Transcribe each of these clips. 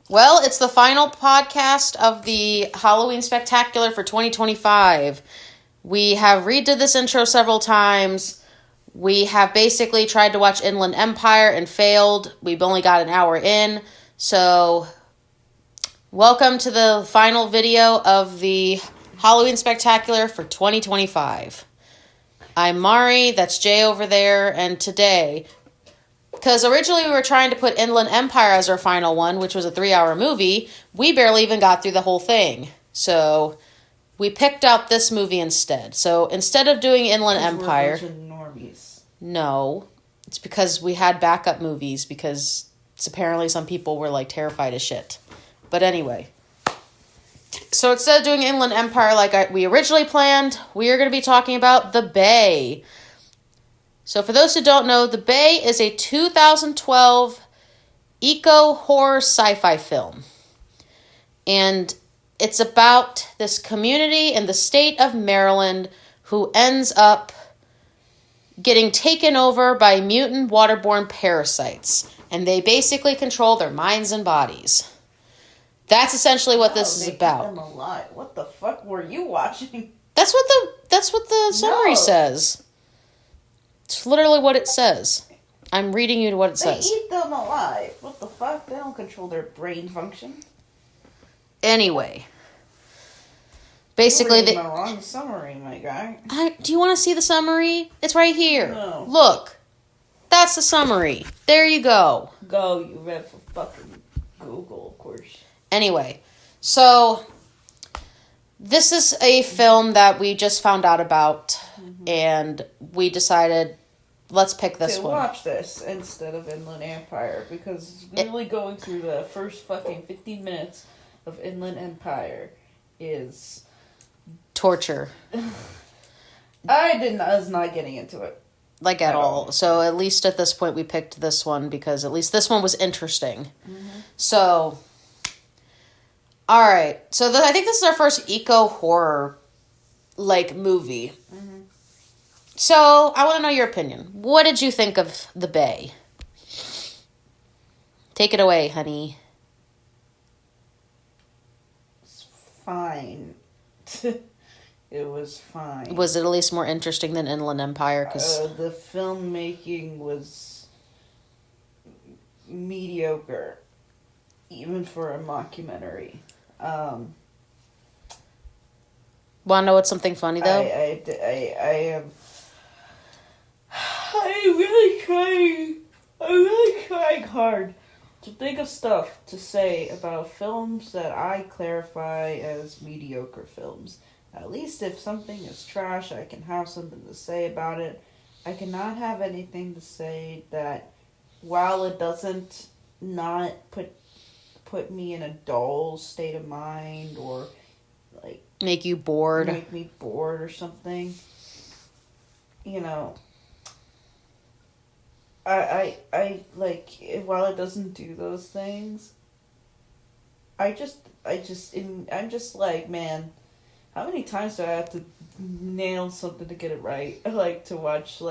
Well, it's the final podcast of the Halloween Spectacular for 2025. We have redid this intro several times. We have basically tried to watch Inland Empire and failed. We've only got an hour in. So, welcome to the final video of the Halloween Spectacular for 2025. I'm Mari, that's Jay over there, and today, because originally we were trying to put Inland Empire as our final one, which was a 3-hour movie, we barely even got through the whole thing. So, we picked out this movie instead. So, instead of doing Inland Empire... We're a bunch of normies. No, it's because we had backup movies, because apparently some people were, terrified as shit. But anyway... So instead of doing Inland Empire like we originally planned, we are going to be talking about The Bay. So for those who don't know, The Bay is a 2012 eco-horror sci-fi film. And it's about this community in the state of Maryland who ends up getting taken over by mutant waterborne parasites. And they basically control their minds and bodies. That's essentially what this is about. Keep them alive. What the fuck were you watching? That's what the summary says. It's literally what it says. I'm reading you what it says. They eat them alive. What the fuck? They don't control their brain function. Anyway. Basically, You're reading the wrong summary, my guy. Do you want to see the summary? It's right here. No. Look. That's the summary. There you go. Go, you read for fucking Google, of course. Anyway, so this is a film that we just found out about, and we decided, let's pick this one. Watch this instead of Inland Empire, because really going through the first fucking 15 minutes of Inland Empire is... torture. I was not getting into it. At all. So at least at this point we picked this one, because at least this one was interesting. Mm-hmm. So... Alright, so I think this is our first eco-horror, movie. Mm-hmm. So, I want to know your opinion. What did you think of The Bay? Take it away, honey. It's fine. It was fine. Was it at least more interesting than Inland Empire? The filmmaking was mediocre, even for a mockumentary. Want to know what's something funny, though? I am... I'm really trying hard to think of stuff to say about films that I clarify as mediocre films. At least if something is trash, I can have something to say about it. I cannot have anything to say that, while it doesn't not put me in a dull state of mind, or make you bored. Make me bored or something. You know, I while it doesn't do those things, I'm just like, man, how many times do I have to nail something to get it right? I like to watch,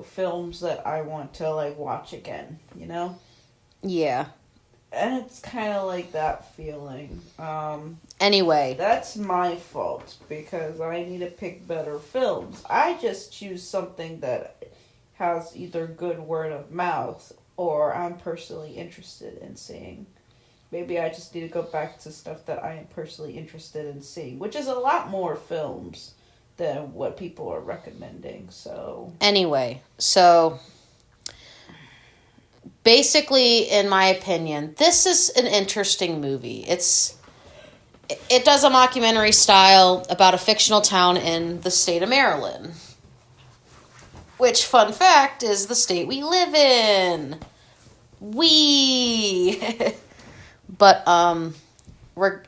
films that I want to, watch again, you know? Yeah. And it's kind of like that feeling. Anyway. That's my fault, because I need to pick better films. I just choose something that has either good word of mouth, or I'm personally interested in seeing. Maybe I just need to go back to stuff that I am personally interested in seeing, which is a lot more films than what people are recommending, so... Anyway, so... basically, in my opinion, this is an interesting movie. It does a mockumentary style about a fictional town in the state of Maryland. Which, fun fact, is the state we live in. But,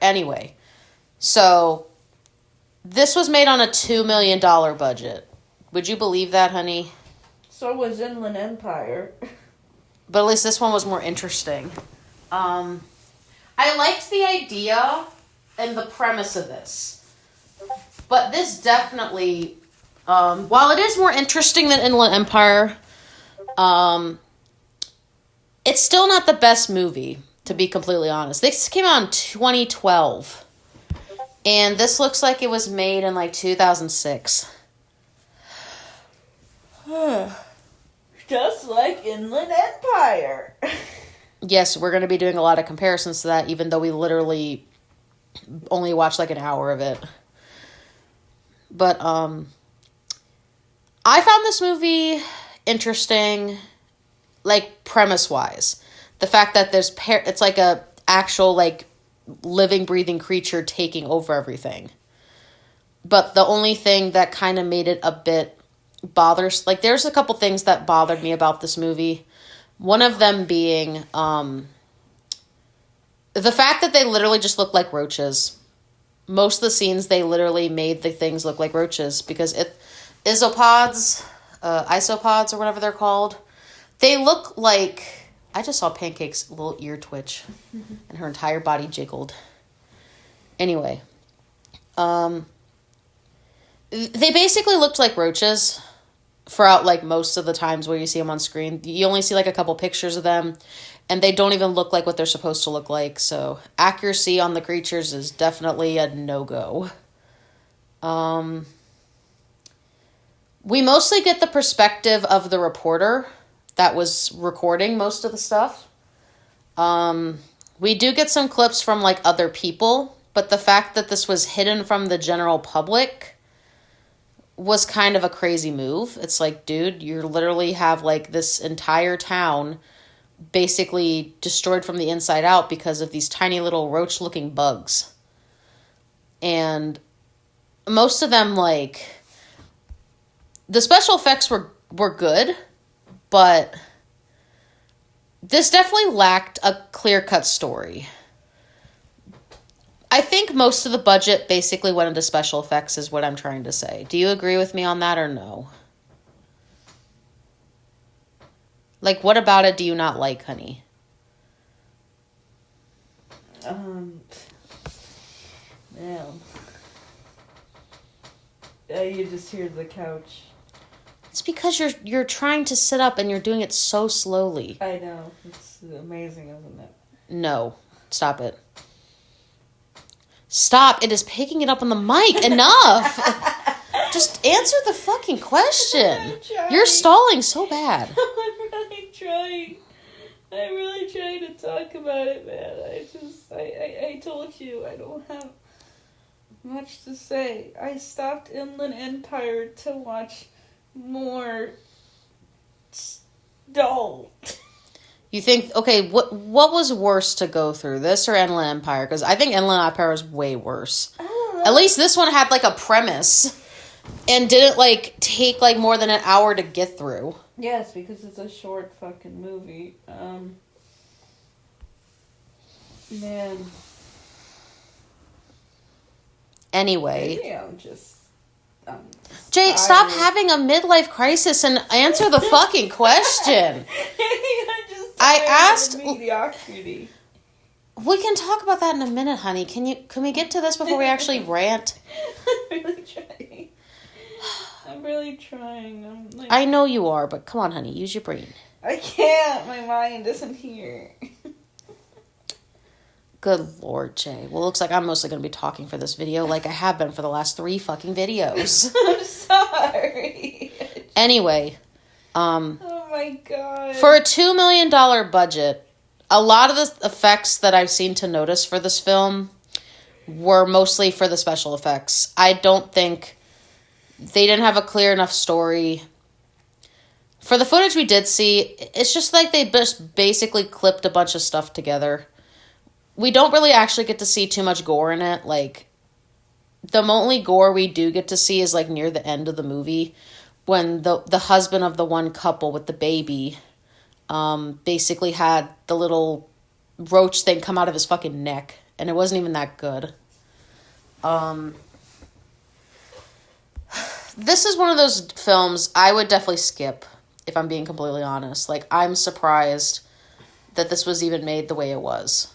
anyway. So, this was made on a $2 million budget. Would you believe that, honey? So was Inland Empire. But at least this one was more interesting. I liked the idea and the premise of this. But this definitely, while it is more interesting than Inland Empire, it's still not the best movie. to be completely honest. This came out in 2012. And this looks like it was made in like 2006. Just like Inland Empire. Yes, we're going to be doing a lot of comparisons to that, even though we literally only watched like an hour of it. But I found this movie interesting, like premise-wise. The fact that there's it's like a actual like living, breathing creature taking over everything. But the only thing that kind of made it a bit bothersome, like there's a couple things that bothered me about this movie. One of them being the fact that they literally just look like roaches. Most of the scenes, they literally made the things look like roaches because isopods, or whatever they're called, they look like... I just saw Pancake's little ear twitch and her entire body jiggled. Anyway, they basically looked like roaches throughout like most of the times where you see them on screen. You only see like a couple pictures of them, and they don't even look like what they're supposed to look like. So accuracy on the creatures is definitely a no-go. We mostly get the perspective of the reporter that was recording most of the stuff. We do get some clips from like other people, but the fact that this was hidden from the general public was kind of a crazy move. It's like, dude, you literally have like this entire town basically destroyed from the inside out because of these tiny little roach-looking bugs. And most of them, like, the special effects were good, but this definitely lacked a clear-cut story. I think most of the budget basically went into special effects is what I'm trying to say. Do you agree with me on that or no? Like, what about it do you not like, honey? Man. You just hear the couch. It's because you're trying to sit up and you're doing it so slowly. I know. It's amazing, isn't it? No. Stop it. Stop. It is picking it up on the mic. Enough. Just answer the fucking question. You're stalling so bad. I'm really trying to talk about it, man. I told you I don't have much to say. I stopped Inland Empire to watch more Doll. You think, okay, what was worse to go through, this or Inland Empire? Because I think Inland Empire was way worse. I don't know. At least this one had, like, a premise and didn't, like, take, like, more than an hour to get through. Yes, because it's a short fucking movie. Man. Anyway. Maybe I'm just... Jay, stop having a midlife crisis and answer the fucking question. I asked... mediocrity. We can talk about that in a minute, honey. Can we get to this before we actually rant? I'm really trying. I know you are, but come on, honey. Use your brain. I can't. My mind isn't here. Good Lord, Jay. Well, it looks like I'm mostly going to be talking for this video like I have been for the last 3 fucking videos. I'm sorry. Anyway. Oh my god. For a $2 million budget, a lot of the effects that I've seen to notice for this film were mostly for the special effects. I don't think they didn't have a clear enough story. For the footage we did see, it's just like they just basically clipped a bunch of stuff together. We don't really actually get to see too much gore in it. Like, the only gore we do get to see is, like, near the end of the movie when the husband of the one couple with the baby basically had the little roach thing come out of his fucking neck. And it wasn't even that good. This is one of those films I would definitely skip, if I'm being completely honest. Like, I'm surprised that this was even made the way it was.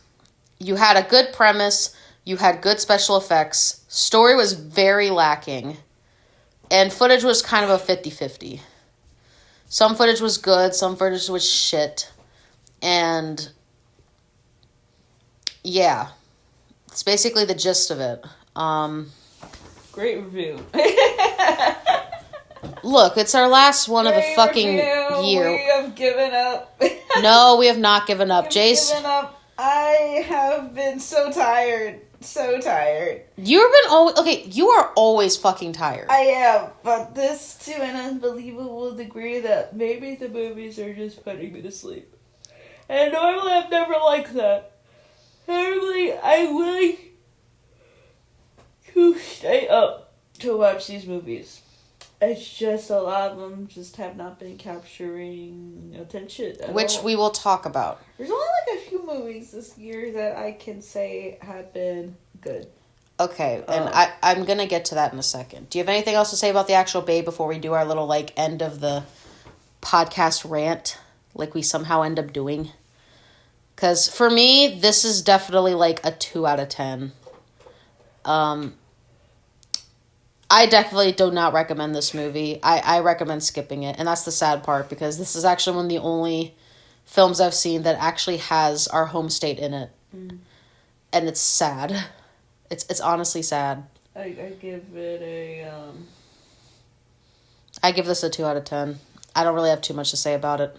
You had a good premise, you had good special effects, story was very lacking, and footage was kind of a 50-50. Some footage was good, some footage was shit, and Yeah. It's basically the gist of it. Great review. Look, it's our last one of the fucking year. We have given up. No, we have not given up. Jace. Given up. I have been so tired. So tired. You are always fucking tired. I am, but this to an unbelievable degree that maybe the movies are just putting me to sleep. And normally I've never liked that. Normally I like to stay up to watch these movies. It's just a lot of them just have not been capturing attention at Which all. we will talk about. There's only like a few movies this year that I can say have been good. Okay, and I'm going to get to that in a second. Do you have anything else to say about the actual Babe before we do our little, like, end of the podcast rant? Like we somehow end up doing? Because for me, this is definitely, like, a 2 out of 10. I definitely do not recommend this movie. I recommend skipping it. And that's the sad part, because this is actually one of the only films I've seen that actually has our home state in it. Mm. And it's sad. It's honestly sad. I give it a... I give this a 2 out of 10. I don't really have too much to say about it.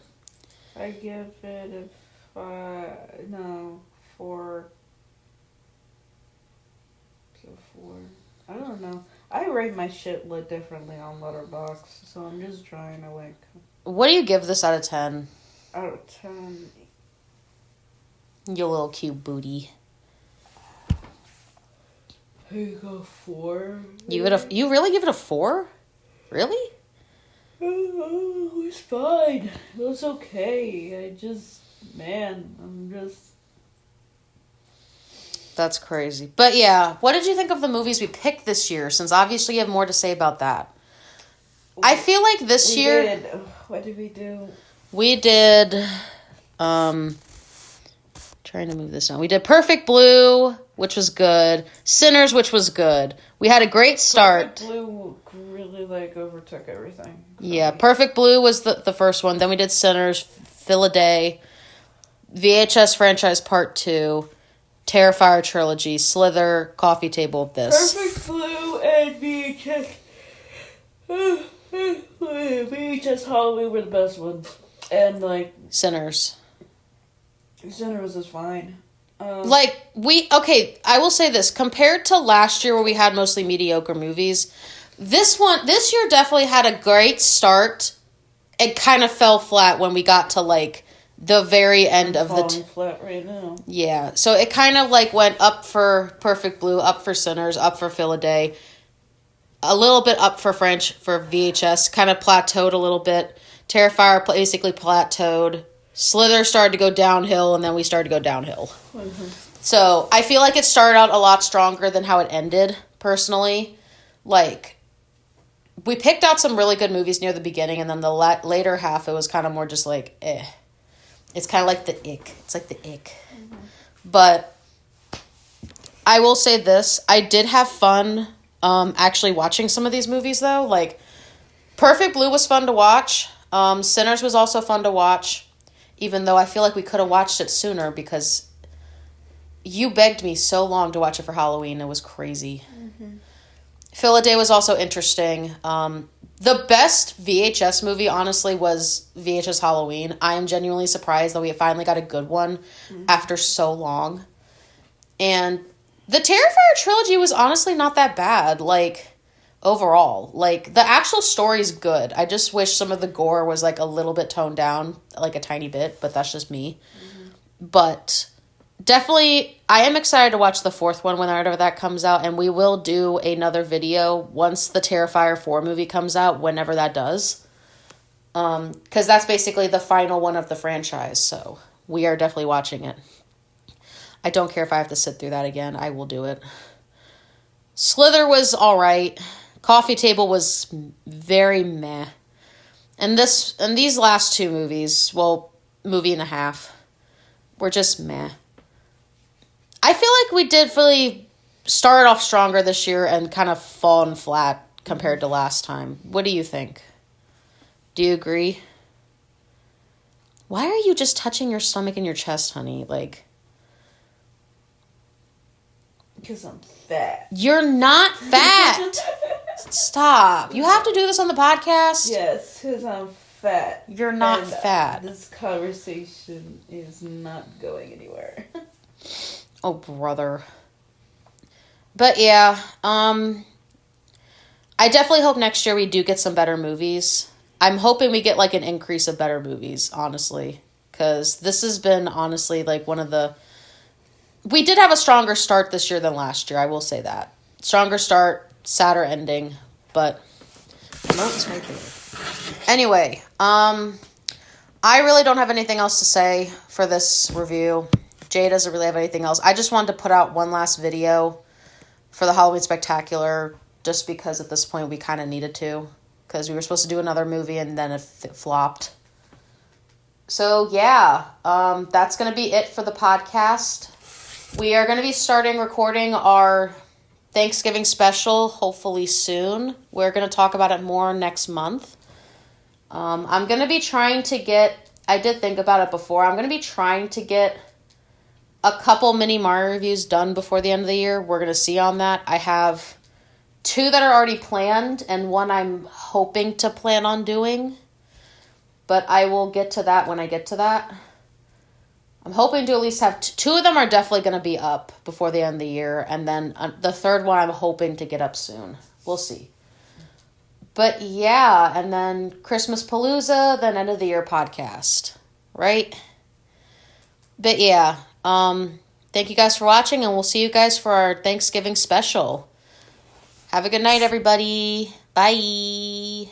I give it a 4. So 4. I don't know. I rate my shit lit differently on Letterboxd, so I'm just trying to, like... What do you give this out of 10? Out of 10... You little cute booty. I go 4. You really give it a 4? Really? It was fine. It was okay. That's crazy. But yeah, what did you think of the movies we picked this year? Since obviously you have more to say about that. I feel like this year... What did we do? We did... Trying to move this down. We did Perfect Blue, which was good. Sinners, which was good. We had a great start. Perfect Blue really, like, overtook everything. Yeah, Perfect Blue was the first one. Then we did Sinners, Fill a Day, VHS Franchise Part 2, Terrifier Trilogy, Slither, Coffee Table Abyss. Perfect Blue and VHS Halloween were the best ones. And, like... Sinners is fine. I will say this. Compared to last year where we had mostly mediocre movies, this year definitely had a great start. It kind of fell flat when we got to, like, the very end of the... flat right now. Yeah, so it kind of, like, went up for Perfect Blue, up for Sinners, up for Fill a Day, a little bit up for VHS, kind of plateaued a little bit. Terrifier basically plateaued. Slither started to go downhill, and then we started to go downhill. Mm-hmm. So, I feel like it started out a lot stronger than how it ended, personally. Like, we picked out some really good movies near the beginning, and then the later half, it was kind of more just like, eh. It's kind of like the ick. It's like the ick. Mm-hmm. But, I will say this. I did have fun actually watching some of these movies, though. Like, Perfect Blue was fun to watch. Sinners was also fun to watch. Even though I feel like we could have watched it sooner because you begged me so long to watch it for Halloween. It was crazy. Mm-hmm. Fill a Day was also interesting. The best VHS movie, honestly, was VHS Halloween. I am genuinely surprised that we finally got a good one after so long. And the Terrifier trilogy was honestly not that bad. Like... Overall, like, the actual story's good. I just wish some of the gore was, like, a little bit toned down, like, a tiny bit, but that's just me. Mm-hmm. But definitely, I am excited to watch the fourth one whenever that comes out, and we will do another video once the Terrifier 4 movie comes out, whenever that does. Because that's basically the final one of the franchise, so we are definitely watching it. I don't care if I have to sit through that again. I will do it. Slither was alright. Coffee Table was very meh. And these last two movies, well, movie and a half, were just meh. I feel like we did really start off stronger this year and kind of fallen flat compared to last time. What do you think? Do you agree? Why are you just touching your stomach and your chest, honey? Like, Because I'm fat. You're not fat. Stop. You have to do this on the podcast? Yes, because I'm fat. You're not fat. This conversation is not going anywhere. Oh, brother. But yeah, I definitely hope next year we do get some better movies. I'm hoping we get like an increase of better movies, honestly. Because this has been, honestly, like one of the... We did have a stronger start this year than last year, I will say that. Stronger start, sadder ending, but... No, it's right there. Anyway, I really don't have anything else to say for this review. Jay doesn't really have anything else. I just wanted to put out one last video for the Halloween Spectacular, just because at this point we kind of needed to, because we were supposed to do another movie and then it flopped. So yeah, that's going to be it for the podcast. We are going to be starting recording our Thanksgiving special hopefully soon. We're going to talk about it more next month. I'm going to be trying to get, I did think about it before, I'm going to be trying to get a couple mini Mario reviews done before the end of the year. We're going to see on that. I have 2 that are already planned and 1 I'm hoping to plan on doing. But I will get to that when I get to that. I'm hoping to at least have 2 of them are definitely going to be up before the end of the year. And then the 3rd one I'm hoping to get up soon. We'll see. But yeah, and then Christmas Palooza, then end of the year podcast. Right? But yeah, thank you guys for watching, and we'll see you guys for our Thanksgiving special. Have a good night, everybody. Bye.